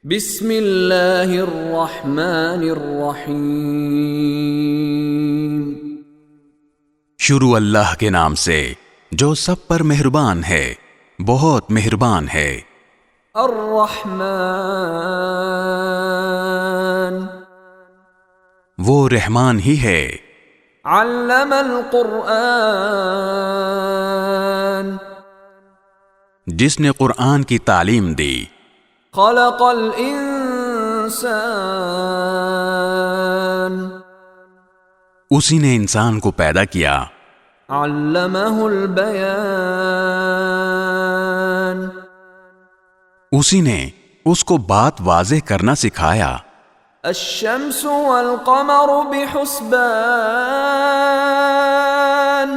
بسم اللہ الرحمن الرحیم۔ شروع اللہ کے نام سے جو سب پر مہربان ہے، بہت مہربان ہے۔ الرحمن، وہ رحمان ہی ہے۔ علم القرآن، جس نے قرآن کی تعلیم دی۔ خلق الانسان، اسی نے انسان کو پیدا کیا۔ علمہ البیان، اسی نے اس کو بات واضح کرنا سکھایا۔ الشمس والقمر بحسبان،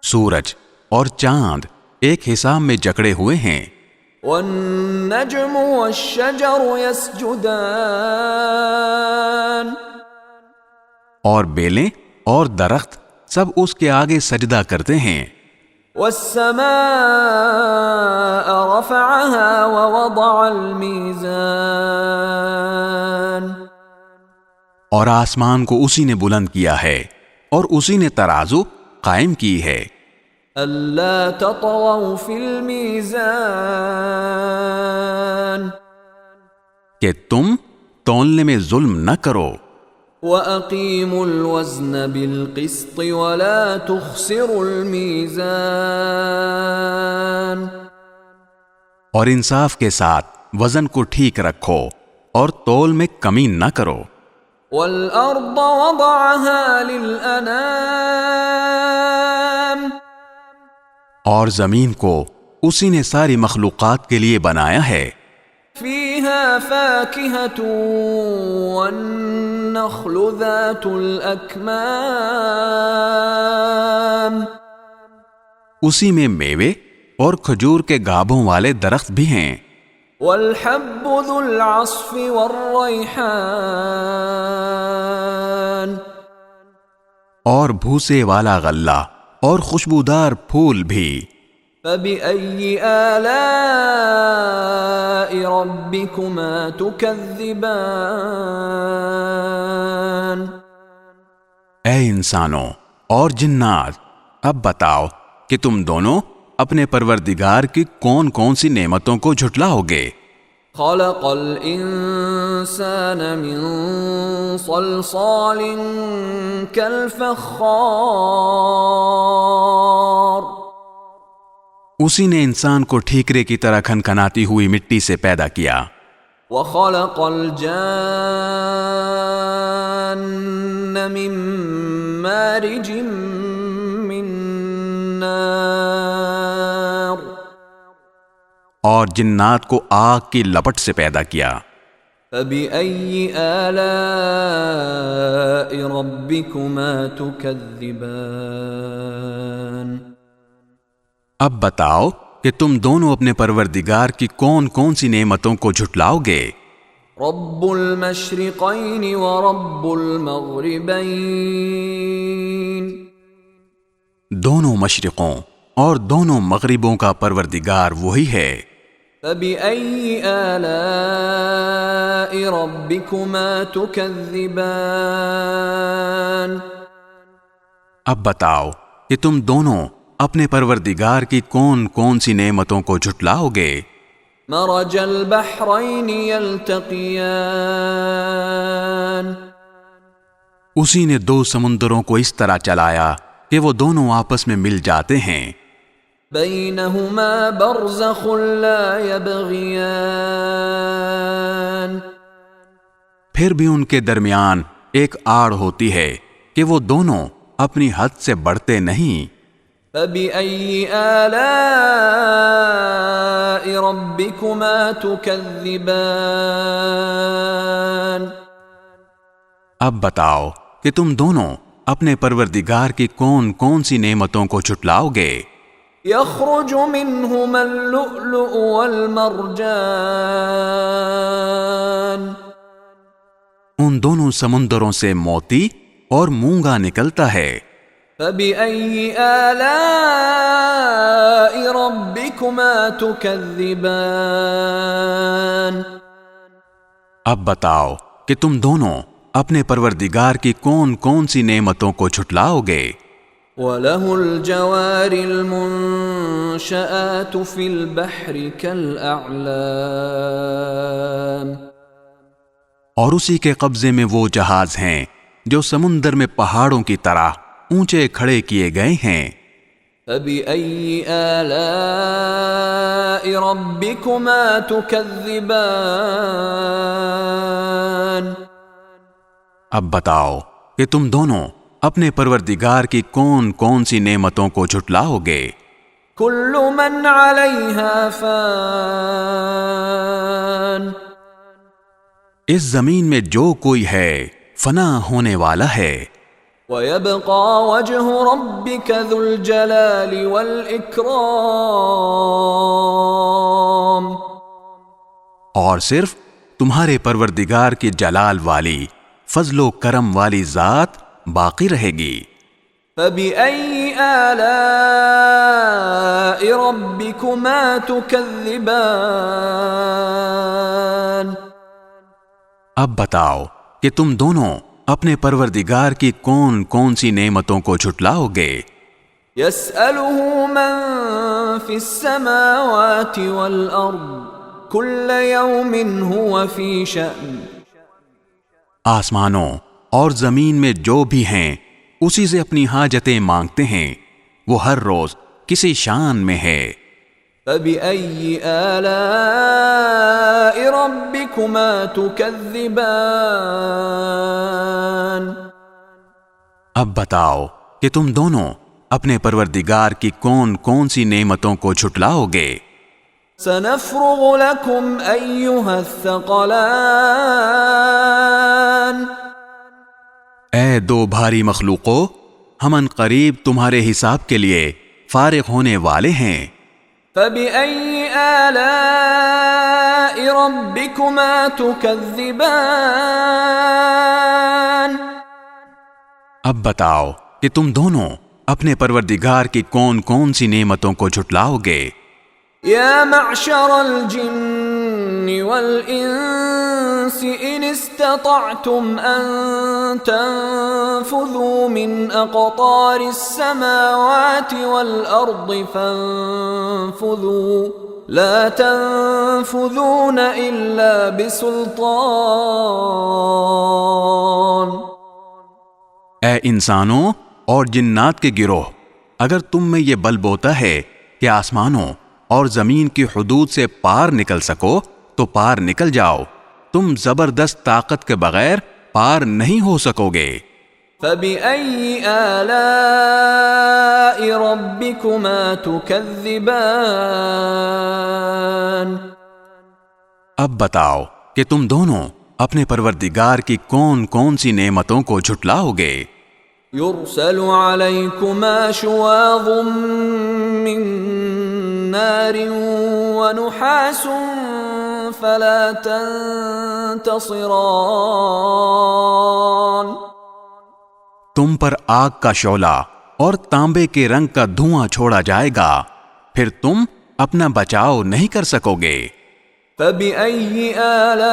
سورج اور چاند ایک حساب میں جکڑے ہوئے ہیں۔ والنجم والشجر يسجدان، اور بیلیں اور درخت سب اس کے آگے سجدہ کرتے ہیں۔ والسماء رفعها ووضع الميزان، اور آسمان کو اسی نے بلند کیا ہے اور اسی نے ترازو قائم کی ہے۔ ألا تطغوا في الميزان، کہ تم تولنے میں ظلم نہ کرو۔ وَأَقِيمُوا الْوَزْنَ بِالْقِسْطِ وَلَا تُخْسِرُوا الْمِيزَانَ، اور انصاف کے ساتھ وزن کو ٹھیک رکھو اور تول میں کمی نہ کرو۔ وَالْأَرْضَ وَضَعَهَا لِلْأَنَامِ، اور زمین کو اسی نے ساری مخلوقات کے لیے بنایا ہے۔ فِيهَا فَاكِهَةٌ وَالنَّخْلُ ذَاتُ الْأَكْمَامِ، اسی میں میوے اور کھجور کے گابھوں والے درخت بھی ہیں۔ وَالْحَبُّ ذُو الْعَصْفِ وَالرَّيْحَانِ، اور بھوسے والا غلہ اور خوشبودار پھول بھی۔ فَبِأَيِّ آلَاءِ رَبِّكُمَا تُكَذِّبَانِ، اے انسانوں اور جنات، اب بتاؤ کہ تم دونوں اپنے پروردگار کی کون کون سی نعمتوں کو جھٹلاؤ گے۔ خَلَقَ الْإِنسَانَ مِنْ صَلْصَالٍ كَالْفَخَّارِ، اسی نے انسان کو ٹھیکرے کی طرح کھنکھناتی ہوئی مٹی سے پیدا کیا۔ وَخَلَقَ الْجَانَّ مِن مَّارِجٍ مِّن نَّارٍ، اور جنات کو آگ کی لپٹ سے پیدا کیا۔ فَبِأَيِّ آلَاءِ رَبِّكُمَا تُكَذِّبَانِ، اب بتاؤ کہ تم دونوں اپنے پروردگار کی کون کون سی نعمتوں کو جھٹلاؤ گے۔ رب المشرقین ورب المغربین، دونوں مشرقوں اور دونوں مغربوں کا پروردگار وہی ہے۔ فَبِأَيِّ آلَاءِ رَبِّكُمَا تُكَذِّبَانِ، اب بتاؤ کہ تم دونوں اپنے پروردگار کی کون کون سی نعمتوں کو جھٹلاؤ گے۔ مرج البحرین یلتقیان، اسی نے دو سمندروں کو اس طرح چلایا کہ وہ دونوں آپس میں مل جاتے ہیں۔ بینہما برزخ لا یبغیان، پھر بھی ان کے درمیان ایک آڑ ہوتی ہے کہ وہ دونوں اپنی حد سے بڑھتے نہیں۔ فَبِأَيِّ آلَاءِ رَبِّكُمَا تُكَذِّبَانِ، اب بتاؤ کہ تم دونوں اپنے پروردگار کی کون کون سی نعمتوں کو جھٹلاؤ گے۔ يَخْرُجُ مِنْهُمَا اللُّؤْلُؤُ وَالْمَرْجَانُ، ان دونوں سمندروں سے موتی اور مونگا نکلتا ہے۔ فَبِأَيِّ آلَاءِ رَبِّكُمَا تُكَذِّبَانِ، اب بتاؤ کہ تم دونوں اپنے پروردگار کی کون کون سی نعمتوں کو جھٹلاؤ گے؟ وَلَهُ الْجَوَارِ الْمُنشَآتُ فِي الْبَحْرِ كَالْأَعْلَامِ، اور اسی کے قبضے میں وہ جہاز ہیں جو سمندر میں پہاڑوں کی طرح اونچے کھڑے کیے گئے ہیں۔ فَبِأَيِّ آلَاءِ رَبِّكُمَا تُكَذِّبَانِ، اب بتاؤ کہ تم دونوں اپنے پروردگار کی کون کون سی نعمتوں کو جھٹلاؤ گے؟ كُلُّ مَنْ عَلَيْهَا فَانٍ، اس زمین میں جو کوئی ہے فنا ہونے والا ہے، وَيَبْقَى وَجْهُ رَبِّكَ ذُو الْجَلَالِ وَالْإِكْرَامِ، اور صرف تمہارے پروردگار کی جلال والی فضل و کرم والی ذات باقی رہے گی۔ فَبِأَيِّ آلَاءِ رَبِّكُمَا تُكَذِّبَانِ، اب بتاؤ کہ تم دونوں اپنے پروردگار کی کون کون سی نعمتوں کو جھٹلاؤ گے؟ يَسْأَلُهُ مَن فِي السَّمَاوَاتِ وَالْأَرْضِ كُلَّ يَوْمٍ هُوَ فِي شَأْنٍ، آسمانوں اور زمین میں جو بھی ہیں اسی سے اپنی حاجتیں مانگتے ہیں، وہ ہر روز کسی شان میں ہے۔ فَبِأَيِّ آلَاءِ رَبِّكُمَا تُكَذِّبَانِ، اب بتاؤ کہ تم دونوں اپنے پروردگار کی کون کون سی نعمتوں کو جھٹلاؤ گے؟ سَنَفْرُغُ لَكُمْ أَيُّهَ الثَّقَلَانِ، اے دو بھاری مخلوقوں، ہم ان قریب تمہارے حساب کے لیے فارغ ہونے والے ہیں۔ فَبِأَيِّ آلَاءِ رَبِّكُمَا تُكَذِّبَانِ، اب بتاؤ کہ تم دونوں اپنے پروردگار کی کون کون سی نعمتوں کو جھٹلاؤ گے؟ يَا مَعْشَرَ الْجِنِّ وَالْإِنسِ إِنِ اسْتَطَعْتُمْ أَن تَنفُذُوا مِنْ أَقْطَارِ السَّمَاوَاتِ وَالْأَرْضِ فَانفُذُوا لَا تَنفُذُونَ إِلَّا بِسُلْطَانٍ، اے انسانوں اور جنات کے گروہ، اگر تم میں یہ بل بوتا ہے کہ آسمانوں اور زمین کی حدود سے پار نکل سکو تو پار نکل جاؤ، تم زبردست طاقت کے بغیر پار نہیں ہو سکو گے۔ فَبِأَيِّ آلَاءِ رَبِّكُمَا تُكَذِّبَانِ، اب بتاؤ کہ تم دونوں اپنے پروردگار کی کون کون سی نعمتوں کو جھٹلاؤ گے؟ يُرْسَلُ عَلَيْكُمَا شُوَاظٌ مِّن نَّارٍ وَنُحَاسٌ فَلَا تَنتَصِرَانِ، تم پر آگ کا شعلہ اور تانبے کے رنگ کا دھواں چھوڑا جائے گا، پھر تم اپنا بچاؤ نہیں کر سکو گے۔ فَبِأَيِّ آلَاءِ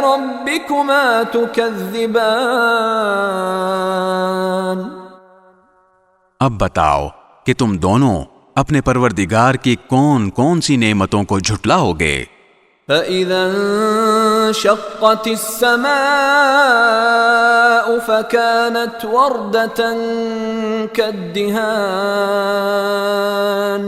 رَبِّكُمَا تُكَذِّبَانِ، اب بتاؤ کہ تم دونوں اپنے پروردگار کی کون کون سی نعمتوں کو جھٹلاؤ گے؟ فَإِذَا انشَقَّتِ السَّمَاءُ فَكَانَتْ وَرْدَةً كَالدِّهَانِ،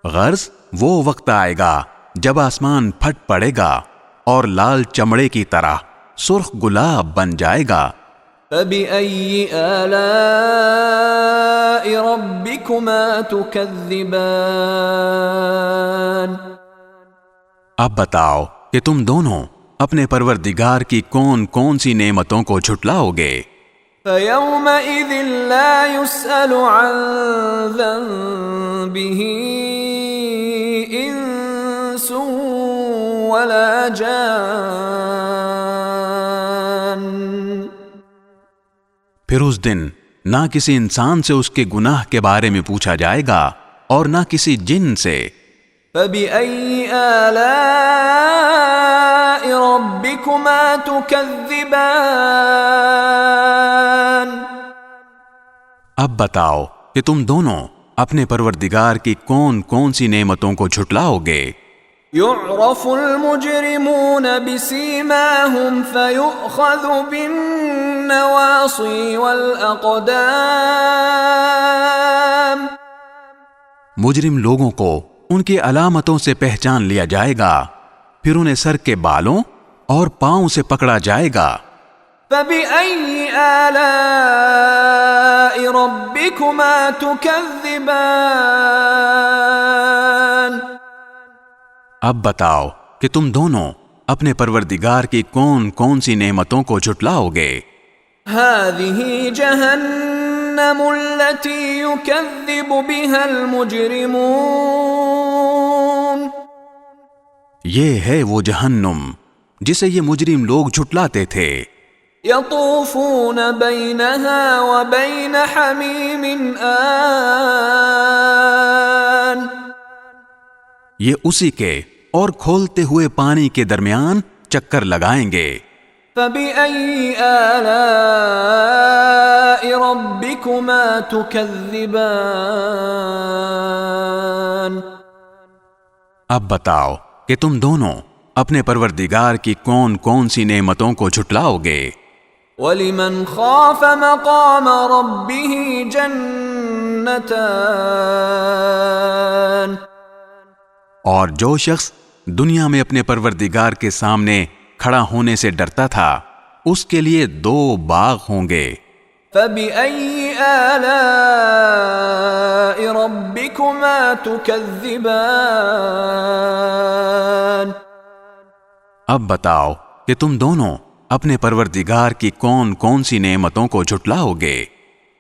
غرض وہ وقت آئے گا جب آسمان پھٹ پڑے گا اور لال چمڑے کی طرح سرخ گلاب بن جائے گا۔ فَبِأَيِّ آلَاءِ رَبِّكُمَا تُكَذِّبَانِ، اب بتاؤ کہ تم دونوں اپنے پروردگار کی کون کون سی نعمتوں کو جھٹلاؤ گے؟ فَيَوْمَئِذٍ لَا يُسْأَلُ عَن ذَنبِهِ إِنسٌ وَلَا جَانٌ، پھر اس دن نہ کسی انسان سے اس کے گناہ کے بارے میں پوچھا جائے گا اور نہ کسی جن سے۔ فبأي آلاء ربكما تكذبان؟ اب بتاؤ کہ تم دونوں اپنے پروردگار کی کون کون سی نعمتوں کو جھٹلاؤ گے؟ يعرف المجرمون بسيماهم فيؤخذ بالنواصي والأقدام. مجرم لوگوں کو ان کی علامتوں سے پہچان لیا جائے گا، پھر انہیں سر کے بالوں اور پاؤں سے پکڑا جائے گا۔ فبأي آلاء ربكما تكذبان؟ اب بتاؤ کہ تم دونوں اپنے پروردگار کی کون کون سی نعمتوں کو جھٹلاؤ گے؟ هذه جهنم التي يكذب بها المجرمون. یہ ہے وہ جہنم جسے یہ مجرم لوگ جھٹلاتے تھے۔ يطوفون بينها وبين حميم آن. یہ اسی کے اور کھولتے ہوئے پانی کے درمیان چکر لگائیں گے۔ فبأي آلاء ربكما تكذبان؟ اب بتاؤ کہ تم دونوں اپنے پروردگار کی کون کون سی نعمتوں کو جھٹلاؤ گے؟ وَلِمَنْ خَافَ مَقَامَ رَبِّهِ جَنَّتَانِ. اور جو شخص دنیا میں اپنے پروردگار کے سامنے کھڑا ہونے سے ڈرتا تھا اس کے لیے 2 باغ ہوں گے۔ فَبِأَيِّ آلَاءِ رَبِّكُمَا تُكَذِّبَانِ؟ اب بتاؤ کہ تم دونوں اپنے پروردگار کی کون کون سی نعمتوں کو جھٹلاؤ گے؟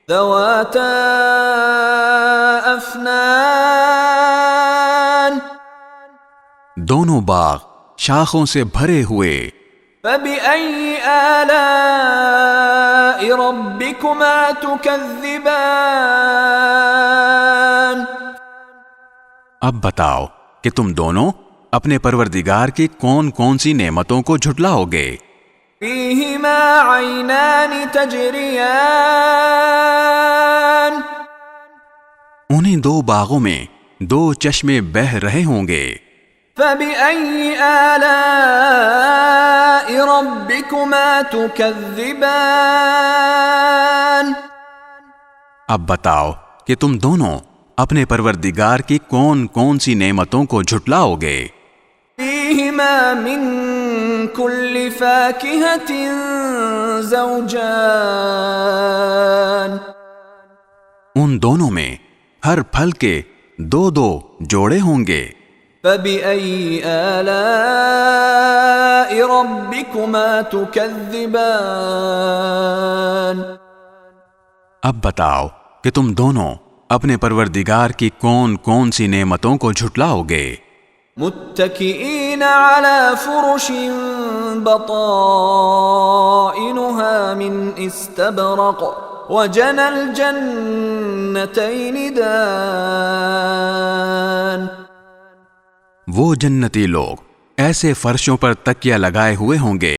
ذَوَاتَا أَفْنَانٍ. دونوں باغ شاخوں سے بھرے ہوئے۔ فَبِأَيِّ آلَاءِ رَبِّكُمَا تُكَذِّبَانِ؟ اب بتاؤ کہ تم دونوں اپنے پروردگار کی کون کون سی نعمتوں کو جھٹلاؤ گے؟ فِيهِمَا عَيْنَانِ تَجْرِيَانِ. انہیں 2 باغوں میں 2 چشمے بہہ رہے ہوں گے۔ فَبِأَيِّ آلَاءِ رَبِّكُمَا تُكَذِّبَانِ؟ اب بتاؤ کہ تم دونوں اپنے پروردگار کی کون کون سی نعمتوں کو جھٹلاؤ گے؟ فِيهِمَا مِن كُلِّ فَاكِهَةٍ زَوْجَانِ. ان دونوں میں ہر پھل کے 2 جوڑے ہوں گے۔ فَبِأَيِّ آلَاءِ رَبِّكُمَا تُكَذِّبَانِ؟ اب بتاؤ کہ تم دونوں اپنے پروردگار کی کون کون سی نعمتوں کو جھٹلاؤ گے؟ متكئين على فرش بطائنها من استبرق وجنى الجنتين دان. وہ جنتی لوگ ایسے فرشوں پر تکیہ لگائے ہوئے ہوں گے